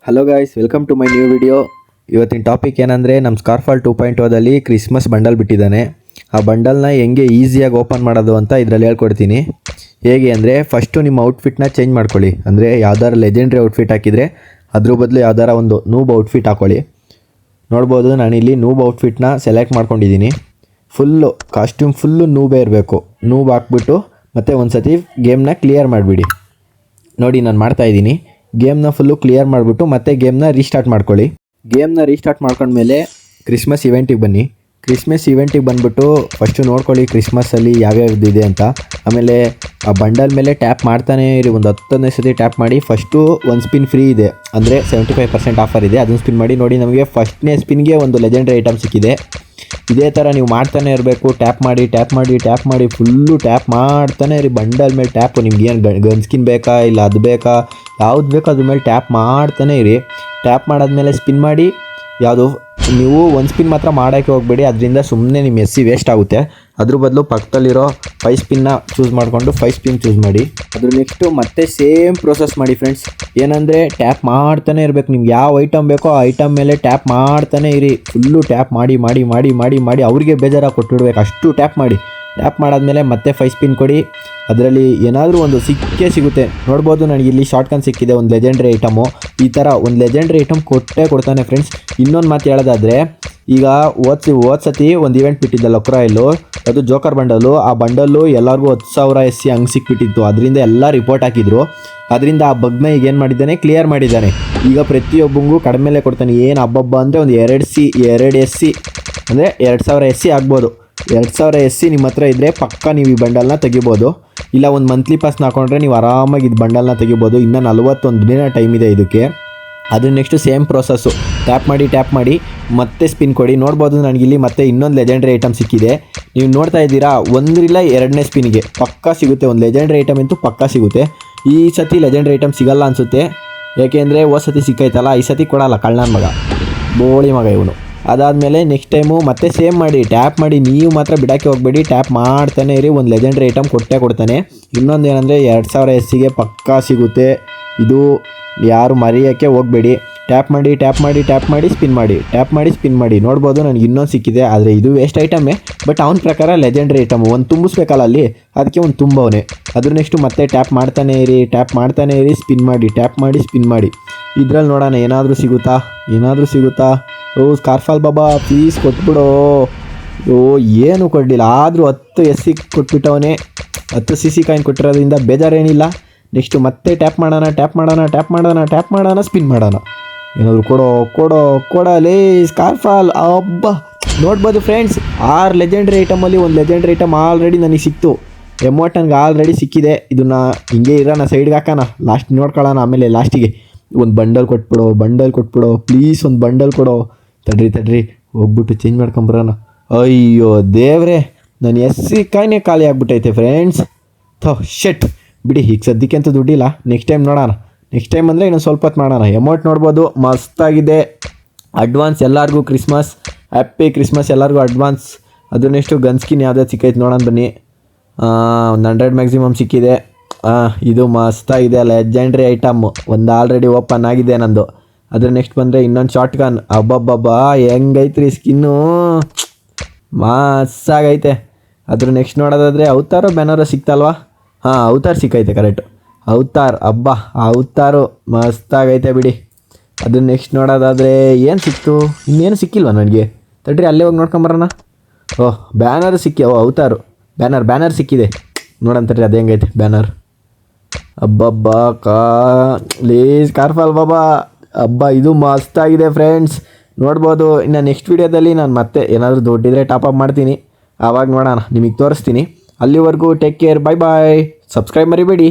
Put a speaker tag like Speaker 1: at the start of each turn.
Speaker 1: Hello guys, welcome to my new video. ಇವತ್ತಿನ topic ಏನಂದರೆ ನಮ್ಮ ಸ್ಕಾರ್ಫಾಲ್ 2.0ದಲ್ಲಿ ಕ್ರಿಸ್ಮಸ್ ಬಂಡಲ್ ಬಿಟ್ಟಿದ್ದಾನೆ. ಆ ಬಂಡಲ್ನ ಹೆಂಗೆ ಈಸಿಯಾಗಿ ಓಪನ್ ಮಾಡೋದು ಅಂತ ಇದರಲ್ಲಿ ಹೇಳ್ಕೊಡ್ತೀನಿ. ಹೇಗೆ ಅಂದರೆ ಫಸ್ಟು ನಿಮ್ಮ ಔಟ್ಫಿಟ್ನ ಚೇಂಜ್ ಮಾಡ್ಕೊಳ್ಳಿ. ಅಂದರೆ ಯಾವ್ದಾರು ಲೆಜೆಂಡ್ರಿ ಔಟ್ಫಿಟ್ ಹಾಕಿದರೆ ಅದ್ರ ಬದಲು ಯಾವ್ದಾರ ಒಂದು ನೂಬ್ ಔಟ್ಫಿಟ್ ಹಾಕ್ಕೊಳ್ಳಿ. ನೋಡ್ಬೋದು, ನಾನಿಲ್ಲಿ ನೂಬ್ ಔಟ್ಫಿಟ್ನ ಸೆಲೆಕ್ಟ್ ಮಾಡ್ಕೊಂಡಿದ್ದೀನಿ. ಕಾಸ್ಟ್ಯೂಮ್ ಫುಲ್ಲು ನೂಬೇ ಇರಬೇಕು. ನೂಬ್ ಹಾಕ್ಬಿಟ್ಟು ಮತ್ತೆ ಒಂದು ಸತಿ ಗೇಮ್ನ ಕ್ಲಿಯರ್ ಮಾಡಿಬಿಡಿ. ನೋಡಿ, ನಾನು ಮಾಡ್ತಾಯಿದ್ದೀನಿ. ಗೇಮ್ನ ಫುಲ್ಲು ಕ್ಲಿಯರ್ ಮಾಡಿಬಿಟ್ಟು ಮತ್ತೆ ಗೇಮ್ನ ರೀಸ್ಟಾರ್ಟ್ ಮಾಡ್ಕೊಳ್ಳಿ. ಗೇಮ್ನ ರೀಸ್ಟಾರ್ಟ್ ಮಾಡ್ಕೊಂಡ್ಮೇಲೆ ಕ್ರಿಸ್ಮಸ್ ಇವೆಂಟಿಗೆ ಬನ್ನಿ. ಕ್ರಿಸ್ಮಸ್ ಇವೆಂಟಿಗೆ ಬಂದುಬಿಟ್ಟು ಫಸ್ಟು ನೋಡ್ಕೊಳ್ಳಿ ಕ್ರಿಸ್ಮಸ್ಸಲ್ಲಿ ಯಾವ್ಯಾವ್ದಿದೆ ಅಂತ. ಆಮೇಲೆ ಆ ಬಂಡಲ್ ಮೇಲೆ ಟ್ಯಾಪ್ ಮಾಡ್ತಾನೆ ಇರಿ. ಒಂದು 10 ಸತಿ ಟ್ಯಾಪ್ ಮಾಡಿ. ಫಸ್ಟು ಒಂದು ಸ್ಪಿನ್ ಫ್ರೀ ಇದೆ, ಅಂದರೆ 75% ಆಫರ್ ಇದೆ. ಅದನ್ನು ಸ್ಪಿನ್ ಮಾಡಿ. ನೋಡಿ, ನಮಗೆ ಫಸ್ಟ್ನೇ ಸ್ಪಿನ್ಗೆ ಒಂದು ಲೆಜೆಂಡ್ರಿ ಐಟಮ್ ಸಿಕ್ಕಿದೆ. ಇದೇ ಥರ ನೀವು ಮಾಡ್ತಾನೆ ಇರಬೇಕು. ಟ್ಯಾಪ್ ಮಾಡಿ ಫುಲ್ಲು ಟ್ಯಾಪ್ ಮಾಡ್ತಾನೆ ಇರಿ. ಬಂಡಲ್ ಮೇಲೆ ಟ್ಯಾಪು, ನಿಮ್ಗೆ ಏನು ಗನ್ ಸ್ಕಿನ್ ಬೇಕಾ ಇಲ್ಲ ಅದು ಬೇಕಾ ಯಾವ್ದು ಬೇಕೋ ಅದ್ರ ಮೇಲೆ ಟ್ಯಾಪ್ ಮಾಡ್ತಾನೆ ಇರಿ. ಟ್ಯಾಪ್ ಮಾಡಾದ್ಮೇಲೆ ಸ್ಪಿನ್ ಮಾಡಿ. ಯಾವುದು ನೀವು ಒಂದು ಸ್ಪಿನ್ ಮಾತ್ರ ಮಾಡೋಕ್ಕೆ ಹೋಗಬೇಡಿ, ಅದರಿಂದ ಸುಮ್ಮನೆ ನಿಮ್ಮ ಎಸ್ ಸಿ ವೇಸ್ಟ್ ಆಗುತ್ತೆ. ಅದ್ರ ಬದಲು ಪಕ್ಕದಲ್ಲಿರೋ 5 ಸ್ಪಿನ್ನ ಚೂಸ್ ಮಾಡಿಕೊಂಡು 5 ಸ್ಪಿನ್ ಚೂಸ್ ಮಾಡಿ. ಅದ್ರ ನೆಕ್ಸ್ಟು ಮತ್ತೆ ಸೇಮ್ ಪ್ರೋಸೆಸ್ ಮಾಡಿ ಫ್ರೆಂಡ್ಸ್. ಏನಂದರೆ ಟ್ಯಾಪ್ ಮಾಡ್ತಾನೆ ಇರಬೇಕು. ನಿಮ್ಗೆ ಯಾವ ಐಟಮ್ ಬೇಕೋ ಆ ಐಟಮ್ ಮೇಲೆ ಟ್ಯಾಪ್ ಮಾಡ್ತಾನೆ ಇರಿ. ಫುಲ್ಲು ಟ್ಯಾಪ್ ಮಾಡಿ ಅವ್ರಿಗೆ ಬೇಜಾರಾಗಿ ಕೊಟ್ಬಿಡ್ಬೇಕು, ಅಷ್ಟು ಟ್ಯಾಪ್ ಮಾಡಿ. ಟ್ಯಾಪ್ ಮಾಡಾದ್ಮೇಲೆ ಮತ್ತೆ 5 ಸ್ಪಿನ್ ಕೊಡಿ. ಅದರಲ್ಲಿ ಏನಾದರೂ ಒಂದು ಸಿಕ್ಕೇ ಸಿಗುತ್ತೆ. ನೋಡ್ಬೋದು, ನನಗೆ ಇಲ್ಲಿ ಶಾರ್ಟ್ ಗನ್ ಸಿಕ್ಕಿದೆ, ಒಂದು ಲೆಜೆಂಡ್ರಿ ಐಟಮು. ಈ ಥರ ಒಂದು ಲೆಜೆಂಡ್ರಿ ಐಟಮ್ ಕೊಡ್ತಾನೆ ಫ್ರೆಂಡ್ಸ್. ಇನ್ನೊಂದು ಮಾತು ಹೇಳೋದಾದರೆ, ಈಗ ಓದ್ ಸತಿ ಒಂದು ಇವೆಂಟ್ ಬಿಟ್ಟಿದ್ದಲ್ಲ ಕ್ರಾಯಲ್ಲು, ಅದು ಜೋಕರ್ ಬಂಡಲು. ಆ ಬಂಡಲ್ಲು ಎಲ್ಲರಿಗೂ 10,000 SC ಹಂಗೆ ಸಿಕ್ಬಿಟ್ಟಿತ್ತು. ಅದರಿಂದ ಎಲ್ಲ ರಿಪೋರ್ಟ್ ಹಾಕಿದ್ರು. ಅದರಿಂದ ಆ ಬಗ್ನ ಈಗ ಏನು ಮಾಡಿದ್ದಾನೆ, ಕ್ಲಿಯರ್ ಮಾಡಿದ್ದಾನೆ. ಈಗ ಪ್ರತಿಯೊಬ್ಬಂಗೂ ಕಡಿಮೆಲೆ ಕೊಡ್ತಾನೆ. ಏನು ಹಬ್ಬ ಅಂದರೆ ಒಂದು 2 SC ಅಂದರೆ 2000 SC ಆಗ್ಬೋದು. 2000 SC ನಿಮ್ಮ ಹತ್ರ ಇದ್ದರೆ ಪಕ್ಕ ನೀವು ಈ ಬಂಡಲ್ನ ತೆಗಿಬೋದು. ಇಲ್ಲ ಒಂದು ಮಂತ್ಲಿ ಪಾಸ್ನ ಹಾಕೊಂಡ್ರೆ ನೀವು ಆರಾಮಾಗಿ ಇದು ಬಂಡಲ್ನ ತೆಗಿಬೋದು. ಇನ್ನೂ 41 ದಿನ ಟೈಮ್ ಇದೆ ಇದಕ್ಕೆ. ಅದು ನೆಕ್ಸ್ಟು ಸೇಮ್ ಪ್ರೋಸೆಸ್ಸು. ಟ್ಯಾಪ್ ಮಾಡಿ ಮತ್ತೆ ಸ್ಪಿನ್ ಕೊಡಿ. ನೋಡ್ಬೋದು, ನನಗಿಲ್ಲಿ ಮತ್ತೆ ಇನ್ನೊಂದು ಲೆಜೆಂಡ್ರಿ ಐಟಮ್ ಸಿಕ್ಕಿದೆ. ನೀವು ನೋಡ್ತಾ ಇದ್ದೀರಾ, 2ನೇ ಸ್ಪಿನ್ಗೆ ಪಕ್ಕಾ ಸಿಗುತ್ತೆ. ಒಂದು ಲೆಜೆಂಡ್ರಿ ಐಟಮ್ ಅಂತೂ ಪಕ್ಕಾ ಸಿಗುತ್ತೆ. ಈ ಸತಿ ಲೆಜೆಂಡ್ರಿ ಐಟಮ್ ಸಿಗಲ್ಲ ಅನಿಸುತ್ತೆ, ಯಾಕೆಂದರೆ ಸತಿ ಸಿಕ್ಕೈತಲ್ಲ, ಈ ಸತಿ ಕೊಡಲ್ಲ. ಕಳ್ಳನ ಮಗ, ಬೋಳಿ ಮಗ ಇವನು. ಅದಾದಮೇಲೆ ನೆಕ್ಸ್ಟ್ ಟೈಮು ಮತ್ತೆ ಸೇಮ್ ಮಾಡಿ, ಟ್ಯಾಪ್ ಮಾಡಿ. ನೀವು ಮಾತ್ರ ಬಿಡೋಕ್ಕೆ ಹೋಗಬೇಡಿ, ಟ್ಯಾಪ್ ಮಾಡ್ತಾನೆ ಇರಿ. ಒಂದು ಲೆಜೆಂಡ್ರಿ ಐಟಮ್ ಕೊಡ್ತಾನೆ. ಇನ್ನೊಂದು ಏನಂದರೆ 2000 SCಗೆ ಪಕ್ಕಾ ಸಿಗುತ್ತೆ. ಇದು ಯಾರು ಮರೆಯೋಕ್ಕೆ ಹೋಗಬೇಡಿ. ಟ್ಯಾಪ್ ಮಾಡಿ ಸ್ಪಿನ್ ಮಾಡಿ. ನೋಡ್ಬೋದು, ನನಗೆ ಇನ್ನೊಂದು ಸಿಕ್ಕಿದೆ. ಆದರೆ ಇದು ವೇಸ್ಟ್ ಐಟಮೇ, ಬಟ್ ಅವನ ಪ್ರಕಾರ ಲೆಜೆಂಡ್ರಿ ಐಟಮು. ಒಂದು ತುಂಬಿಸ್ಬೇಕಲ್ಲ ಅಲ್ಲಿ, ಅದಕ್ಕೆ ಒಂದು ತುಂಬವನೇ. ಅದ್ರ ನೆಕ್ಸ್ಟು ಮತ್ತೆ ಟ್ಯಾಪ್ ಮಾಡ್ತಾನೆ ಇರಿ. ಸ್ಪಿನ್ ಮಾಡಿ. ಇದ್ರಲ್ಲಿ ನೋಡೋಣ ಏನಾದರೂ ಸಿಗುತ್ತಾ. ಸ್ಕಾರ್ಫಾಲ್ ಬಾಬಾ ಪ್ಲೀಸ್ ಕೊಟ್ಬಿಡೋ. ಏನು ಕೊಡಲಿಲ್ಲ, ಆದರೂ 10 SC ಕೊಟ್ಬಿಟ್ಟವನೇ. 10 CC ಕಾಯಿನ್ ಕೊಟ್ಟಿರೋದ್ರಿಂದ ಬೇಜಾರೇನಿಲ್ಲ. ನೆಕ್ಸ್ಟು ಮತ್ತೆ ಟ್ಯಾಪ್ ಮಾಡೋಣ, ಸ್ಪಿನ್ ಮಾಡೋಣ. ಏನಾದರೂ ಕೊಡಲೇ ಸ್ಕಾರ್ಫಾಲ್. ಅಬ್ಬಾ, ನೋಡ್ಬೋದು ಫ್ರೆಂಡ್ಸ್, 6 ಲೆಜೆಂಡ್ರಿ ಐಟಮಲ್ಲಿ ಒಂದು ಲೆಜೆಂಡ್ರಿ ಐಟಮ್ ಆಲ್ರೆಡಿ ನನಗೆ ಸಿಕ್ತು. ಎಮೋಟನ್ಗೆ ಆಲ್ರೆಡಿ ಸಿಕ್ಕಿದೆ. ಇದನ್ನು ಹಿಂಗೆ ಇರೋಣ, ಸೈಡ್ಗೆ ಹಾಕೋಣ, ಲಾಸ್ಟ್ ನೋಡ್ಕೊಳ್ಳೋಣ. ಆಮೇಲೆ ಲಾಸ್ಟಿಗೆ ಒಂದು ಬಂಡಲ್ ಕೊಟ್ಬಿಡೋ ಪ್ಲೀಸ್. ಒಂದು ಬಂಡಲ್ ಕೊಡೋ. ತಡ್ರಿ ಹೋಗ್ಬಿಟ್ಟು ಚೇಂಜ್ ಮಾಡ್ಕೊಂಬರೋಣ. ಅಯ್ಯೋ ದೇವ್ರೆ, ನಾನು SC ಕಾಯಿನೇ ಖಾಲಿ ಆಗಿಬಿಟ್ಟೈತೆ ಫ್ರೆಂಡ್ಸ್. ಶೆಟ್ ಬಿಡಿ, ಈಗ ಸದ್ಯಕ್ಕೆ ಅಂತೂ ದುಡ್ಡಿಲ್ಲ. ನೆಕ್ಸ್ಟ್ ಟೈಮ್ ನೋಡೋಣ. ನೆಕ್ಸ್ಟ್ ಟೈಮ್ ಅಂದರೆ ಇನ್ನೊಂದು ಸ್ವಲ್ಪ ಹೊತ್ತು ಮಾಡೋಣ. ಎಮೌಂಟ್ ನೋಡ್ಬೋದು, ಮಸ್ತಾಗಿದೆ. ಅಡ್ವಾನ್ಸ್ ಎಲ್ಲರಿಗೂ ಕ್ರಿಸ್ಮಸ್, ಹ್ಯಾಪಿ ಕ್ರಿಸ್ಮಸ್ ಎಲ್ಲರಿಗೂ ಅಡ್ವಾನ್ಸ್. ಅದು ನೆಕ್ಸ್ಟು ಗನ್ ಸ್ಕಿನ್ ಯಾವ್ದಾದ್ರು ಸಿಕ್ಕೈತೆ ನೋಡೋಣ ಬನ್ನಿ. ಒಂದು 100 ಮ್ಯಾಕ್ಸಿಮಮ್ ಸಿಕ್ಕಿದೆ. ಇದು ಮಸ್ತಾಗಿದೆ, ಲೆಜೆಂಡ್ರಿ ಐಟಮ್. ಒಂದು ಆಲ್ರೆಡಿ ಓಪನ್ ಆಗಿದೆ ನಂದು. ಅದ್ರ ನೆಕ್ಸ್ಟ್ ಬಂದರೆ ಇನ್ನೊಂದು ಶಾರ್ಟ್ ಗನ್. ಅಬ್ಬಬ್ಬಬ್ಬಾ, ಹೆಂಗೈತ್ರಿ ಸ್ಕಿನ್ನು, ಮಸ್ಸಾಗೈತೆ. ಅದ್ರ ನೆಕ್ಸ್ಟ್ ನೋಡೋದಾದರೆ ಅವತಾರೋ ಬ್ಯಾನರೋ ಸಿಕ್ತಲ್ವಾ? ಅವತಾರ್ ಸಿಕ್ಕೈತೆ, ಕರೆಕ್ಟು. ಅವತಾರ್, ಹಬ್ಬ ಅವತಾರು ಮಸ್ತಾಗೈತೆ ಬಿಡಿ. ಅದ್ರ ನೆಕ್ಸ್ಟ್ ನೋಡೋದಾದರೆ ಏನು ಸಿಕ್ತು, ಇನ್ನೇನು ಸಿಕ್ಕಿಲ್ವ ನನಗೆ? ತಡ್ರಿ ಅಲ್ಲೇ ಹೋಗಿ ನೋಡ್ಕೊಂಬರೋಣ. ಬ್ಯಾನರ್ ಅವತಾರು ಬ್ಯಾನರ್ ಸಿಕ್ಕಿದೆ. ನೋಡಂತರಿ ಅದು ಹೆಂಗೈತೆ ಬ್ಯಾನರ್. ಅಬ್ಬಬ್ಬಾ ಸ್ಕಾರ್ಫಾಲ್ ಬಾಬಾ, ಇದು ಮಸ್ತಾಗಿದೆ ಫ್ರೆಂಡ್ಸ್. ನೋಡ್ಬೋದು. ಇನ್ನು ನೆಕ್ಸ್ಟ್ ವೀಡಿಯೋದಲ್ಲಿ ನಾನು ಮತ್ತೆ ಏನಾದರೂ ದುಡ್ಡಿದ್ರೆ ಟಾಪಪ್ ಮಾಡ್ತೀನಿ, ಆವಾಗ ನೋಡೋಣ, ನಿಮಗೆ ತೋರಿಸ್ತೀನಿ. ಅಲ್ಲಿವರೆಗೂ ಟೇಕ್ ಕೇರ್, ಬಾಯ್. ಸಬ್ಸ್ಕ್ರೈಬ್ ಮರಿಬೇಡಿ.